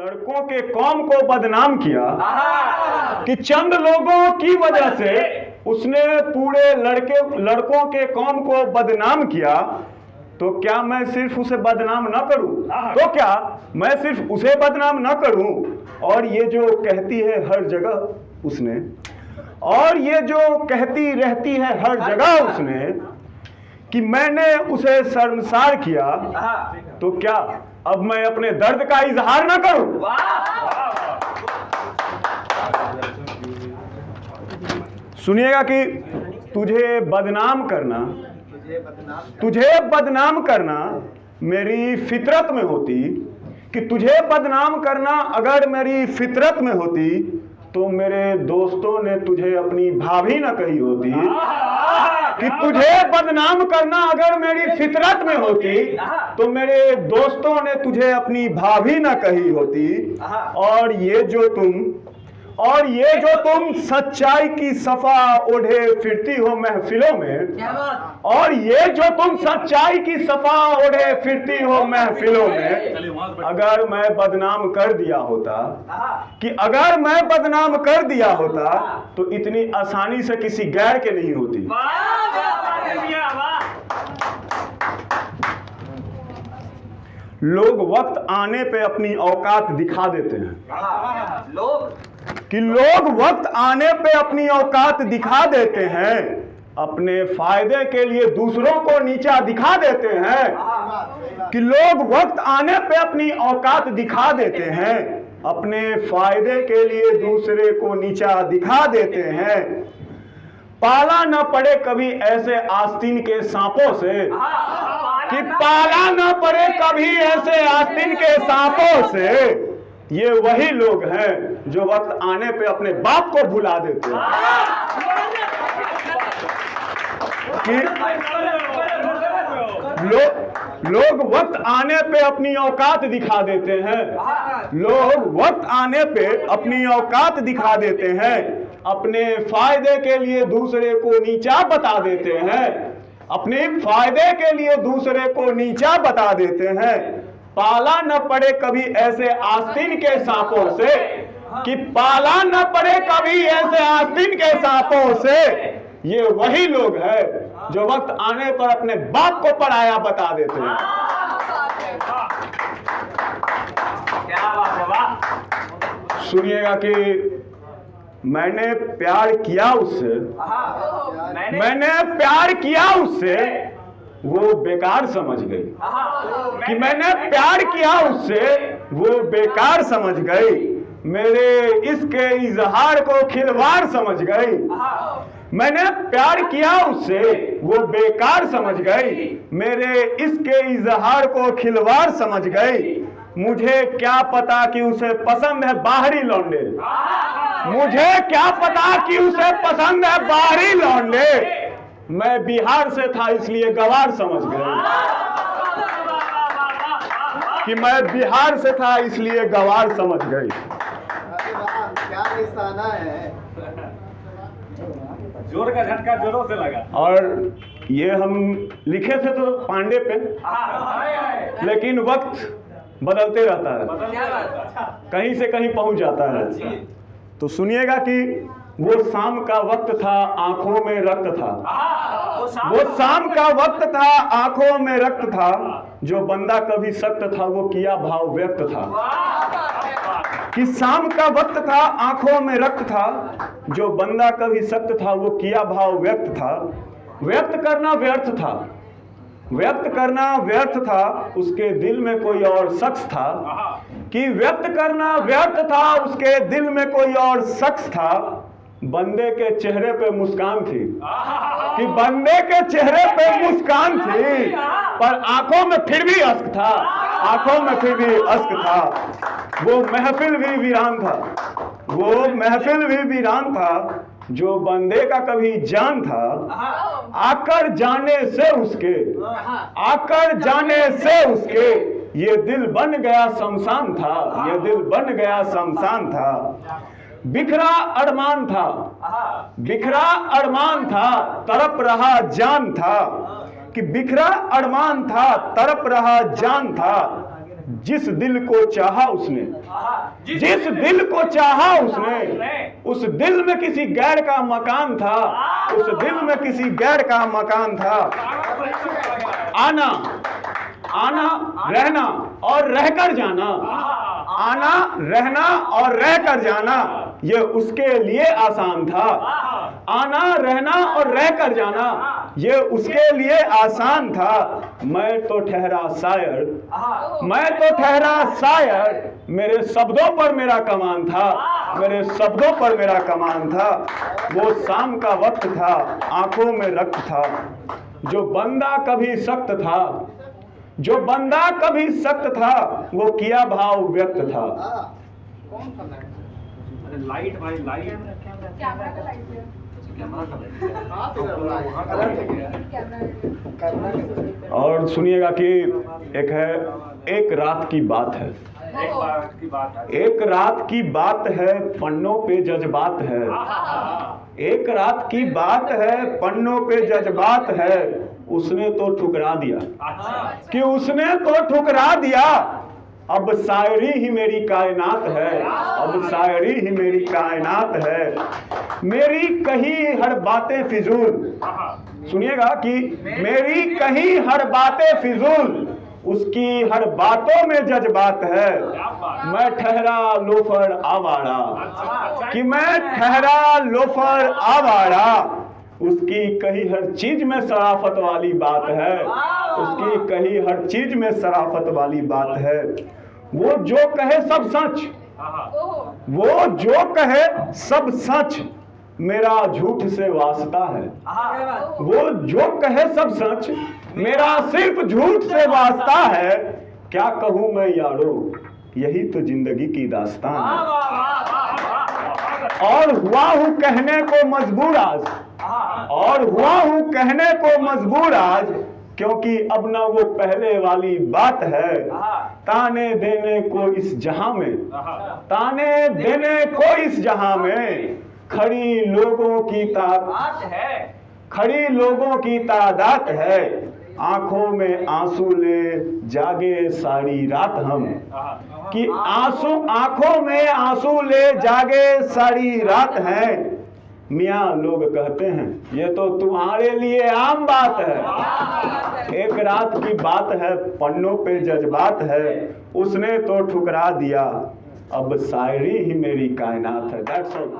लड़कों के कौम को बदनाम किया कि चंद लोगों की वजह से उसने पूरे लड़कों के कौम को बदनाम किया, तो क्या मैं सिर्फ उसे बदनाम न करूं? तो क्या मैं सिर्फ उसे बदनाम न करूं? और ये जो कहती है हर जगह उसने, और ये जो कहती रहती है हर जगह उसने कि मैंने उसे शर्मसार किया, तो क्या अब मैं अपने दर्द का इजहार ना करूं? सुनिएगा कि तुझे बदनाम करना मेरी फितरत में होती, कि तुझे बदनाम करना अगर मेरी फितरत में होती तो मेरे दोस्तों ने तुझे अपनी भाभी ना कही होती। कि तुझे बदनाम करना अगर मेरी फितरत में होती तो मेरे दोस्तों ने तुझे अपनी भाभी ना कही होती। और ये जो तुम सच्चाई की सफा ओढ़े फिरती हो महफिलों में, और ये जो तुम सच्चाई की सफा ओढ़े फिरती हो महफिलों में, अगर मैं बदनाम कर दिया होता, कि अगर मैं बदनाम कर दिया होता तो इतनी आसानी से किसी गैर के नहीं होती। लोग वक्त आने पे अपनी औकात दिखा देते हैं। लोग वक्त आने पे अपनी औकात दिखा देते हैं, अपने फायदे के लिए दूसरों को नीचा दिखा देते हैं। कि लोग वक्त आने पे अपनी औकात दिखा देते हैं, अपने फायदे के लिए दूसरे को नीचा दिखा देते हैं। पाला न पड़े कभी ऐसे आस्तीन के सांपों से, कि पाला न पड़े कभी ऐसे आस्तीन के सांपों से। ये वही लोग हैं जो वक्त आने पे अपने बाप को भुला देते हैं। कि लोग वक्त आने पे अपनी औकात दिखा देते हैं। लोग वक्त आने पे अपनी औकात दिखा देते हैं, अपने फायदे के लिए दूसरे को नीचा बता देते हैं। अपने फायदे के लिए दूसरे को नीचा बता देते हैं। पाला न पड़े कभी ऐसे आस्तीन के सांपों से, कि पाला न पड़े कभी ऐसे आस्तीन के सांपों से। ये वही लोग हैं जो वक्त आने पर अपने बाप को पराया बता देते हैं। सुनिएगा कि मैंने प्यार किया उससे, वो बेकार समझ गई। कि मैंने प्यार किया उससे, वो बेकार समझ गई। मेरे इसके इजहार को खिलवाड़ समझ गई। मैंने प्यार किया उससे, वो बेकार समझ गई। मेरे इसके इजहार को खिलवाड़ समझ गई। मुझे क्या पता कि उसे पसंद है बाहरी लौंडे। मुझे क्या पता कि उसे पसंद है बाहरी लौंडे। मैं बिहार से था इसलिए गवार समझ गई। कि मैं बिहार से था इसलिए गवार समझ गई। क्या निशाना है। जोर का झटका जोरों से लगा। और ये हम लिखे थे तो पांडे पे, लेकिन वक्त बदलते रहता है, कहीं से कहीं पहुंच जाता है। तो सुनिएगा कि वो शाम का वक्त था, आंखों में रक्त था। वो शाम का वक्त था, आंखों में रक्त था। जो बंदा कभी सख्त था वो किया भाव व्यक्त था। कि शाम का वक्त था, आंखों में रक्त था। जो बंदा कभी सख्त था वो किया भाव व्यक्त था। व्यक्त करना व्यर्थ था, व्यक्त करना व्यर्थ था। उसके दिल में कोई और शख्स था। कि व्यक्त करना व्यर्थ था, उसके दिल में कोई और शख्स था। बंदे के चेहरे पे मुस्कान थी। कि बंदे के चेहरे पे मुस्कान थी, पर आंखों में फिर भी अश्क था। आंखों में फिर भी अश्क था। वो महफिल भी वीरान था। वो महफिल भी वीरान था। जो बंदे का कभी जान था, आकर जाने से उसके ये दिल बन गया शमशान था। ये दिल बन गया शमशान था। बिखरा अरमान था, तड़प रहा जान था। कि बिखरा अरमान था, तड़प रहा जान था। जिस दिल को चाहा उसने, जिस दिल को चाहा उसने, उस दिल में किसी गैर का मकान था, उस दिल में किसी गैर का मकान था। आना आना रहना और रहकर जाना, आना रहना और रहकर जाना, ये उसके लिए आसान था। आना रहना और रहकर जाना, ये उसके लिए आसान था। मैं तो ठहरा शायर, मैं तो ठहरा शायर, मेरे शब्दों पर मेरा कमान था, मेरे शब्दों पर मेरा कमान था। वो शाम का वक्त था, आंखों में रक्त था, जो बंदा कभी सख्त था, जो बंदा कभी सख्त था, वो किया भाव व्यक्त था। कौन सा लाइट? अरे लाइट भाई लाइट। कैमरा का लाइट है। कैमरा का लाइट। आप इधर कैमरा और सुनिएगा कि एक है, एक रात की बात है, एक बार की बात है। एक रात की बात है, पन्नों पे जज्बात है। एक रात की बात है, पन्नों पे जज्बात है। उसने तो ठुकरा दिया, कि उसने तो ठुकरा दिया। अब शायरी ही मेरी कायनात है, अब शायरी ही मेरी कायनात है। मेरी कही हर बातें फिजूल, सुनिएगा कि मेरी कही हर बातें फिजूल, उसकी हर बातों में जज्बात है। मैं ठहरा लोफर आवारा, कि मैं ठहरा लोफर आवारा, उसकी कही हर चीज में शराफत वाली बात है, उसकी कही हर चीज में शराफत वाली बात है। वो जो कहे सब सच, वो जो कहे सब सच, मेरा झूठ से वास्ता है। वो जो कहे सब सच, मेरा सिर्फ झूठ से वास्ता है। क्या कहूँ मैं यारो, यही तो जिंदगी की दास्तान है। और हुआ हूँ कहने को मजबूर आज, और हुआ हूँ कहने को मजबूर आज, क्योंकि अब ना वो पहले वाली बात है। ताने देने को इस जहां में, ताने देने को इस जहां में, खड़ी लोगों की तादाद है, खड़ी लोगों की तादाद है। आंखों में आंसू ले जागे सारी रात हम, कि आंसू आंखों में आंसू ले जागे सारी रात है। मियाँ लोग कहते हैं ये तो तुम्हारे लिए आम बात है। एक रात की बात है, पन्नों पे जज्बात है। उसने तो ठुकरा दिया, अब शायरी ही मेरी कायनात है। That's all.